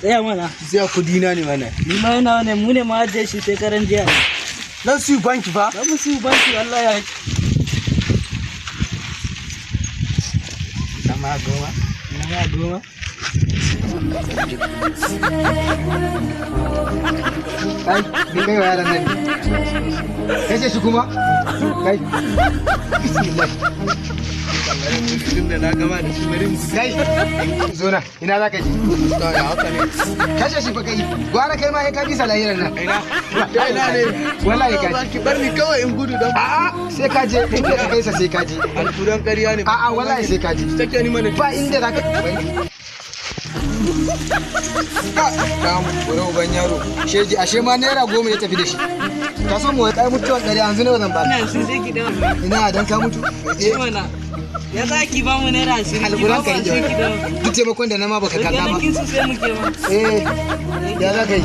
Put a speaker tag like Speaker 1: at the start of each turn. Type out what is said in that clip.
Speaker 1: tsaya mana.
Speaker 2: Sai kudi na ne mana.
Speaker 1: Ni ma yana wannan mu ne ma ajiye shi sai karan jiya.
Speaker 2: Dan su banki fa?
Speaker 1: Dan mu su banki Allah ya.
Speaker 2: Nama goma. Kai, bin kai yaran nan. Kai ce shi kuma? Kai. Bismillah. Da na gama da shi marin kai zo na ina za ka ji to ya haka ne kashe shi fa kai gwara kai ma ka bisa lahiran nan ina ne wallahi ka ki bar ni kawai in gudu dan a'a sai ka je in ka kai sa sai ka je alfuran ƙarya ne a'a wallahi sai ka je take ni mana ba inda za ka ka mu goro ban yaro sheji ashe ma naira 10 ya tafi da shi ka san mu kai mutuwan ɗari yanzu ne zan ba
Speaker 1: ina sun sai ki dawo
Speaker 2: ina dan ka mutu
Speaker 1: mana ya za ki ba mu naira 20
Speaker 2: alburan ka duk taimakon da na ma baka kalla ba
Speaker 1: kin su sai muke ma
Speaker 2: ya za ka yi